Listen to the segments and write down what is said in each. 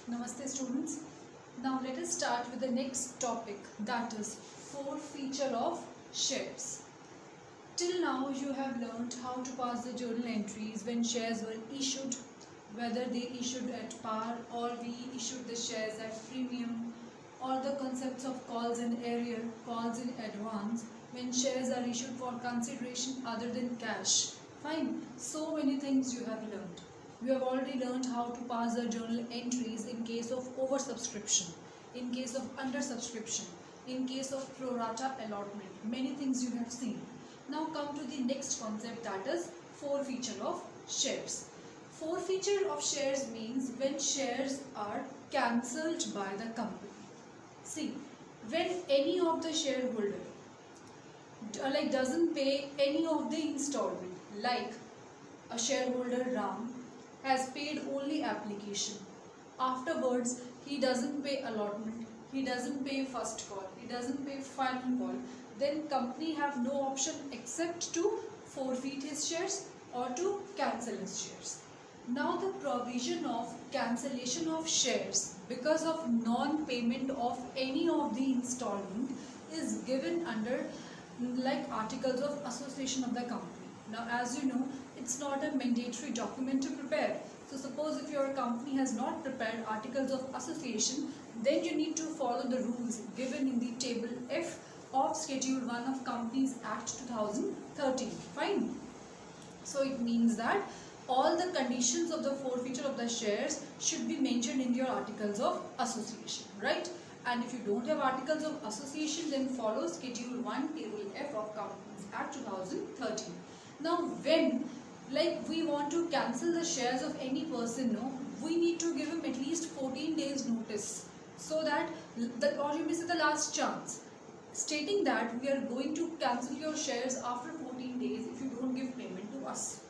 Namaste students. Now let us start with the next topic, that is forfeiture of shares. Till now you have learnt how to pass the journal entries when shares were issued, whether they issued at par or we issued the shares at premium, or the concepts of calls in arrear, calls in advance, when shares are issued for consideration other than cash. Fine, so many things you have learnt. You have already learned how to pass the journal entries in case of oversubscription, in case of undersubscription, in case of pro rata allotment. Many things you have seen. Now come to the next concept, that is forfeiture of shares. Forfeiture of shares means when shares are cancelled by the company. See, when any of the shareholder doesn't pay any of the installment, like a shareholder Ram has paid only application. Afterwards, he doesn't pay allotment, he doesn't pay first call, he doesn't pay final call. Then company have no option except to forfeit his shares or to cancel his shares. Now the provision of cancellation of shares because of non-payment of any of the installment is given under articles of association of the company. Now as you know, it's not a mandatory document to prepare. So suppose if your company has not prepared articles of association, then you need to follow the rules given in the table F of Schedule 1 of Companies Act 2013. Fine. So it means that all the conditions of the forfeiture of the shares should be mentioned in your articles of association, right? And if you don't have articles of association, then follow Schedule 1 Table F of Companies Act 2013. Now when we want to cancel the shares of any person, no, we need to give him at least 14 days notice, so that or you may say the last chance, stating that we are going to cancel your shares after 14 days if you don't give payment to us.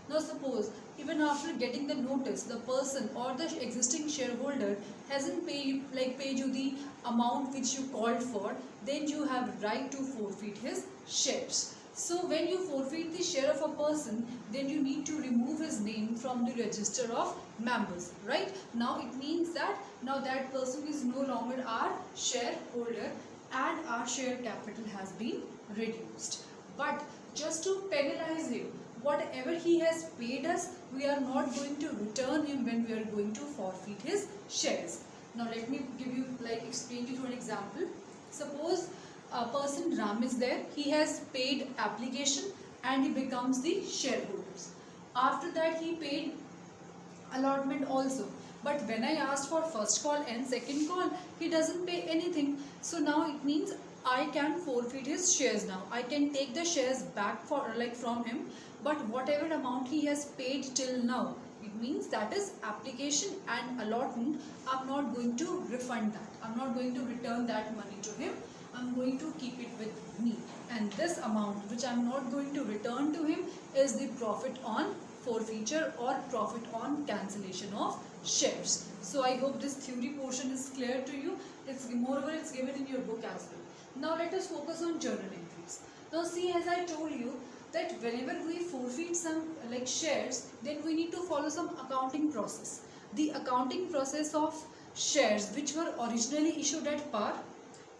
Now suppose even after getting the notice, the person or the existing shareholder hasn't paid you the amount which you called for, then you have right to forfeit his shares. So when you forfeit the share of a person, then you need to remove his name from the register of members, right? Now it means that now that person is no longer our shareholder and our share capital has been reduced. But just to penalize him, whatever he has paid us, we are not going to return him when we are going to forfeit his shares. Now let me give you explain you through an example. Suppose a person Ram is there, he has paid application and he becomes the shareholders. After that he paid allotment also, but when I asked for first call and second call, he doesn't pay anything. So now it means I can forfeit his shares. Now I can take the shares back from him, but whatever amount he has paid till now, it means that is application and allotment, I'm not going to refund that, I'm not going to return that money to him, I'm going to keep it with me, and this amount which I'm not going to return to him is the profit on forfeiture or profit on cancellation of shares. So I hope this theory portion is clear to you. Moreover, it's given in your book as well. Now let us focus on journal entries. Now see, as I told you that whenever we forfeit some shares, then we need to follow some accounting process. The accounting process of shares which were originally issued at par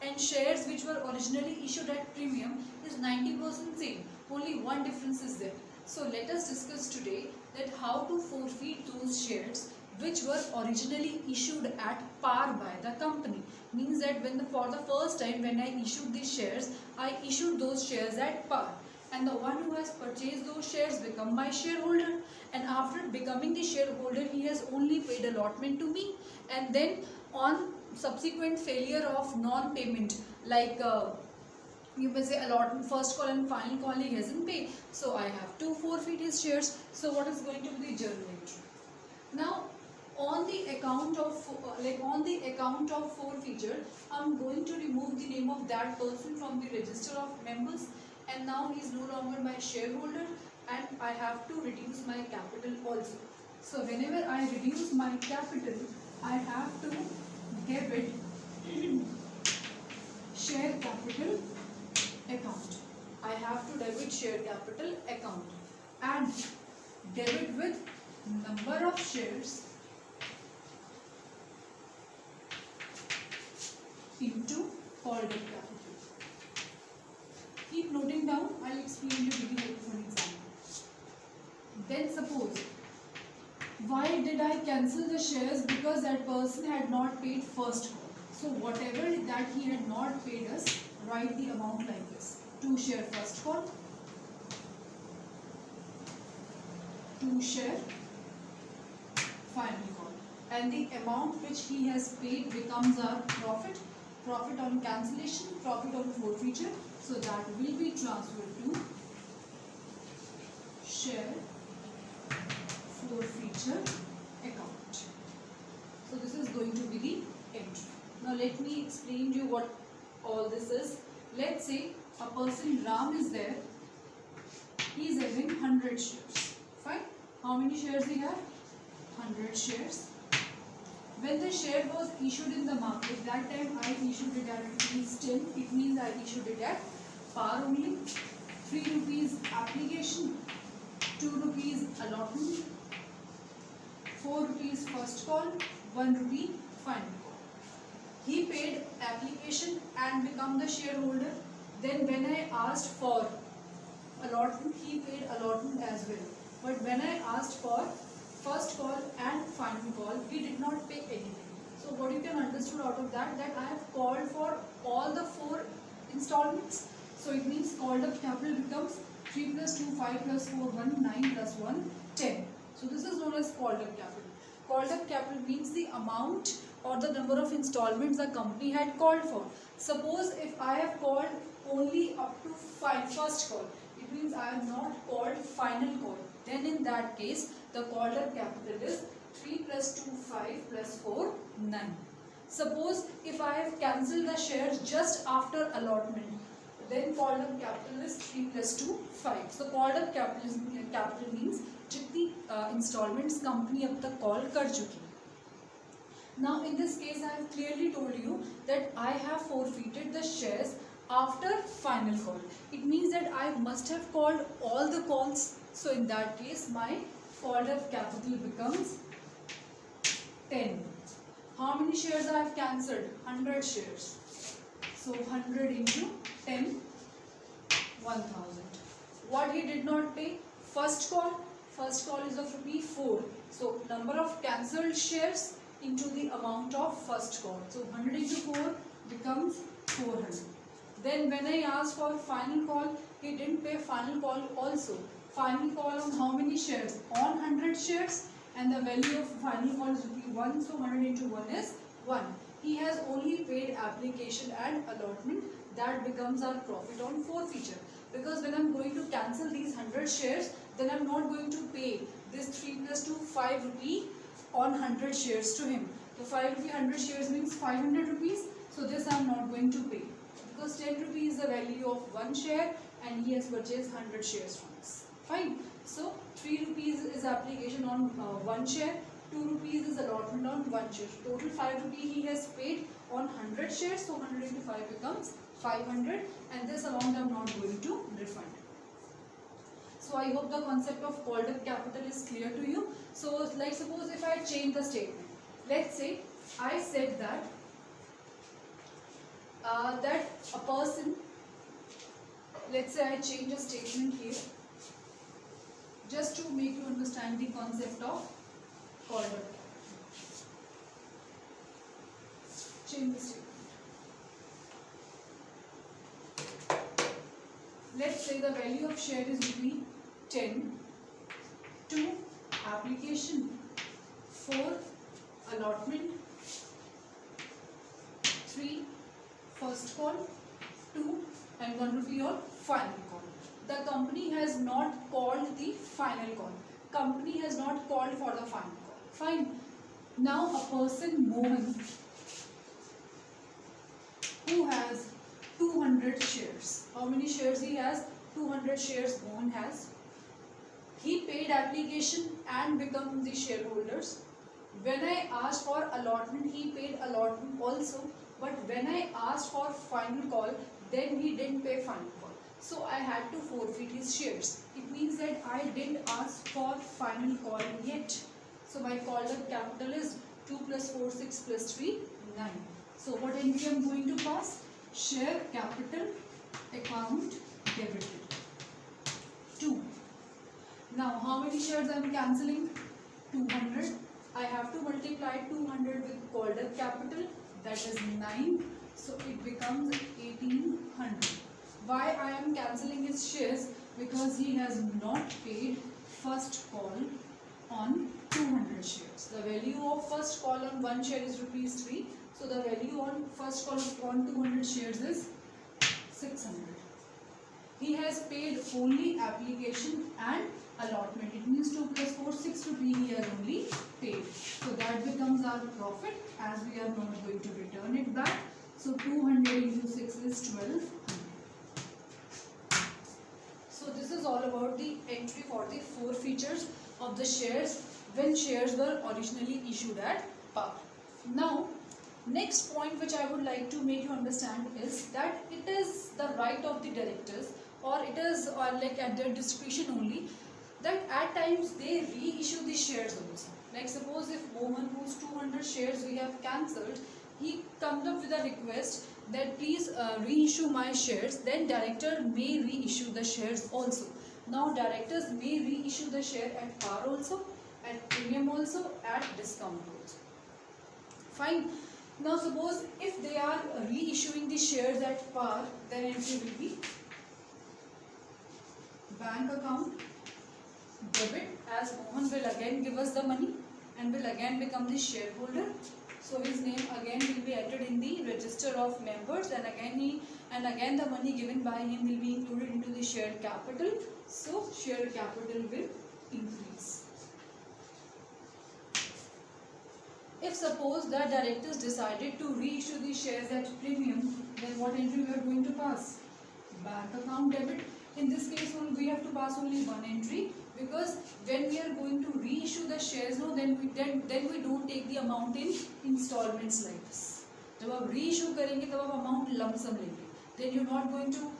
and shares which were originally issued at premium is 90% same. Only one difference is there. So let us discuss today that how to forfeit those shares which were originally issued at par by the company. Means that for the first time when I issued these shares, I issued those shares at par, and the one who has purchased those shares become my shareholder, and after becoming the shareholder he has only paid allotment to me, and then on subsequent failure of non-payment, you may say allotment, first call and final call, he hasn't paid, so I have to forfeit his shares. So what is going to be the journal entry? Now on the account of forfeiture, I'm going to remove the name of that person from the register of members, and now he is no longer my shareholder, and I have to reduce my capital also. So whenever I reduce my capital, I have to debit share capital account. I have to debit share capital account and debit with number of shares called up capital. Keep noting down. I'll explain you with an example. Then suppose, why did I cancel the shares? Because that person had not paid first call. So whatever that he had not paid us, write the amount like this. 2 share first call, 2 share final call. And the amount which he has paid becomes our profit. Profit on cancellation, profit on forfeiture. So that will be transferred to share forfeiture account. So this is going to be the entry. Now let me explain to you what all this is. Let's say a person Ram is there. He is having 100 shares. Fine. How many shares he have? 100 shares. When the share was issued in the market, that time I issued it at rupees 10. It means I issued it at par only. 3 rupees application, 2 rupees allotment, 4 rupees first call, 1 rupee final call. He paid application and become the shareholder. Then when I asked for allotment, he paid allotment as well. But when I asked for first call and final call, he did not pay anything. So what you can understand out of that, that I have called for all the 4 installments. So it means called up capital becomes 3 plus 2, 5 plus 4, 1, 9 plus 1, 10. So this is known as called up capital. Called up capital means the amount or the number of installments the company had called for. Suppose if I have called only up to first call, it means I have not called final call. Then in that case, the called up capital is 3 plus 2, 5 plus 4, 9. Suppose if I have cancelled the shares just after allotment, then called up capital is 3 plus 2, 5. So called up capital means जितनी installments company अब तक call कर चुकी. Now in this case I have clearly told you that I have forfeited the shares after final call. It means that I must have called all the calls. So in that case my called up capital becomes 10. How many shares I have cancelled? 100 shares. So 100 into 10, 1000. What he did not pay? First call. First call is of rupee 4. So number of cancelled shares into the amount of first call. So 100 into 4 becomes 400. Then when I asked for final call, he didn't pay final call also. Final call on how many shares? On 100 shares, and the value of final call is rupee 1. So 100 into 1 is 1. He has only paid application and allotment. That becomes our profit on forfeiture. Because when I am going to cancel these 100 shares, then I am not going to pay this 3 plus 2, 5 rupee on 100 shares to him. So 5 rupee 100 shares means 500 rupees. So this I am not going to pay. Because 10 rupees is the value of 1 share and he has purchased 100 shares from us. Fine. So 3 rupees is application on 1 share. 2 rupees is allotment on 1 share. Total 5 rupees he has paid on 100 shares. So 100 into 5 becomes 500, and this amount I am not going to refund. So I hope the concept of called up capital is clear to you. So like suppose if I change the statement. Let's say I said that that a person, let's say I change a statement here just to make you understand the concept of called up capital. Change the statement. Let's say the value of share is rupee 10, 2 application, 4 allotment, 3 first call, 2 and 1 rupee on final call. The company has not called the final call. Company has not called for the final call. Fine. Now a person Mohan who has 200 shares. How many shares he has? 200 shares Mohan has. He paid application and become the shareholders. When I asked for allotment, he paid allotment also. But when I asked for final call, then he didn't pay final call. So I had to forfeit his shares. It means that I didn't ask for final call yet. So my called up capital is 2 plus 4, 6 plus 3, 9. So what entry I am going to pass? share capital account debited. 2. Now how many shares I am cancelling? 200. I have to multiply 200 with called up capital, that is 9. So it becomes 1800. Why I am cancelling his shares? Because he has not paid first call on 200 shares. The value of first call on one share is rupees 3. So the value on first call on 200 shares is 600. He has paid only application and allotment. It means 2 plus 4, 6 rupees he has only paid. So that becomes our profit, as we are not going to return it back. So 200 into 6 is 1200. So this is all about the entry for the forfeitures of the shares when shares were originally issued at par. Now, next point which I would like to make you understand is that it is the right of the directors, or it is like at their discretion only, that at times they reissue the shares also. Like suppose if Mohan, whose 200 shares we have cancelled, he comes up with a request that please reissue my shares, then director may reissue the shares also. Now directors may reissue the share at par also, at premium also, at discount also. Fine. Now suppose if they are reissuing the shares at par, then entry will be bank account debit, as Mohan will again give us the money and will again become the shareholder. So his name again will be entered in the register of members, and again the money given by him will be included into the share capital. So share capital will increase. If suppose the directors decided to reissue the shares at premium, then what entry we are going to pass? Bank account debit. In this case we have to pass only one entry, because when we are going to reissue the shares, no, then we don't take the amount in installments like this. जब आप reissue करेंगे तब आप amount lump sum लेंगे. Then you're not going to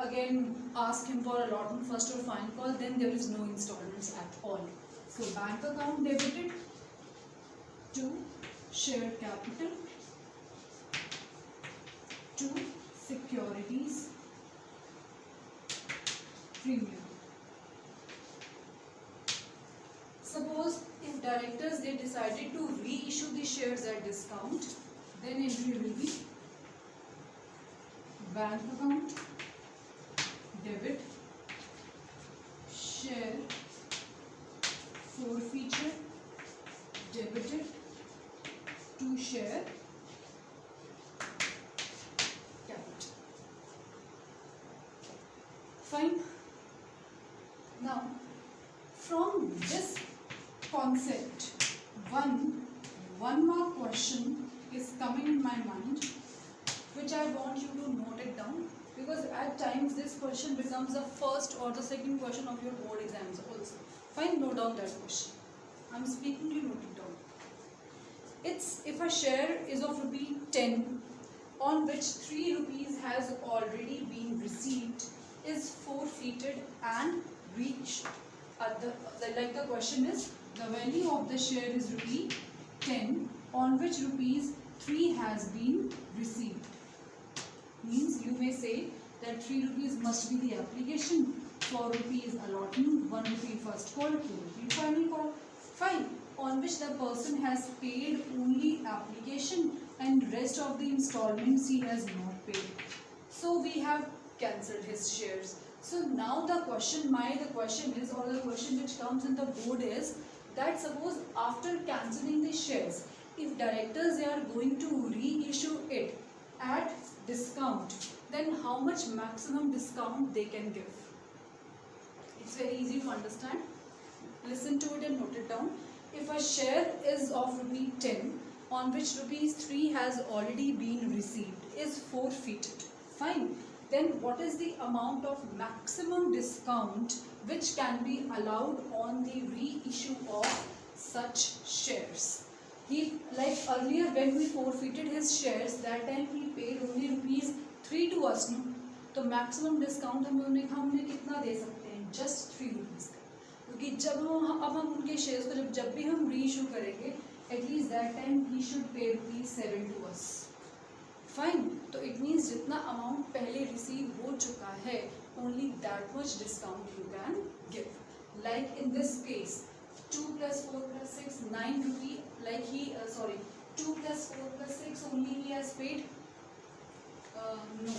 again ask him for allotment first or final call. Then there is no installments at all. So bank account debited to share capital to securities premium. Suppose if directors they decided to reissue the shares at discount, then entry will be bank account debit share forfeiture debited to share capital. Fine. Now from this concept, one more question is coming in my mind, which I want you to note it down, because at times this question becomes the first or the second question of your board exams also. Fine, note down that question. I am speaking to you, note it down. It's if a share is of rupee 10, on which 3 rupees has already been received, is forfeited and reissued. Like the question is, the value of the share is rupee 10, on which rupees 3 has been received. Means you may say that 3 rupees must be the application, 4 rupees allotment, 1 rupee first call, 2 rupee final call. Fine. On which the person has paid only application and rest of the installments he has not paid. So we have cancelled his shares. So now the question is, or the question which comes in the board is that suppose after cancelling the shares, if directors they are going to reissue it at discount, then how much maximum discount they can give? It's very easy to understand. Listen to it and note it down. If a share is of rupee 10, on which rupees 3 has already been received, is forfeited. Fine. Then what is the amount of maximum discount which can be allowed on the reissue of such shares? He, like earlier when we forfeited his shares, that time he paid only rupees 3 to us, no? तो maximum discount हम उन्हें कितना दे सकते हैं? Just 3 rupees का. क्योंकि जब हम उनके शेयर्स को जब भी हम रीइशू करेंगे, at least that time he should pay rupees 7 to us. Fine. तो इट मीन्स जितना अमाउंट पहले रिसीव हो चुका है only that much discount you can give. Like in this case 2 plus 4 plus 6 9 rupee, like 2 plus 4 plus 6 only he has paid, no,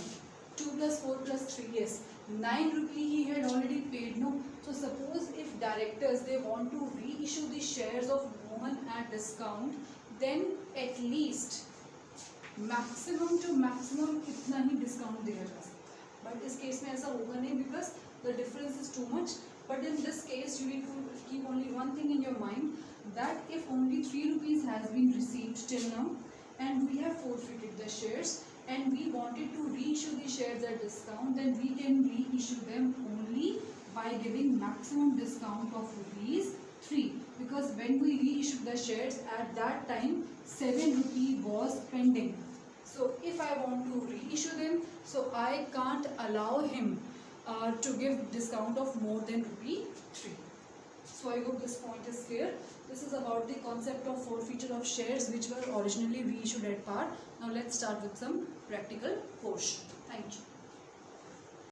2 plus 4 plus 3, yes, 9 rupee he had already paid, no. So suppose if directors they want to reissue the shares of Mohan at discount, then at least maximum to maximum इतना ही discount दिया जा सकता है. But इस case में ऐसा होगा नहीं, because the difference is too much. But in this case you need to keep only one thing in your mind, that if only 3 rupees has been received till now and we have forfeited the shares and we wanted to reissue the shares at discount, then we can reissue them only by giving maximum discount of rupees 3, because when we reissue the shares at that time 7 rupee was pending. So if I want to reissue them, so I can't allow him to give discount of more than rupee 3. So I hope this point is clear. This is about the concept of forfeiture of shares which were originally reissued at par. Now let's start with some practical portion. Thank you.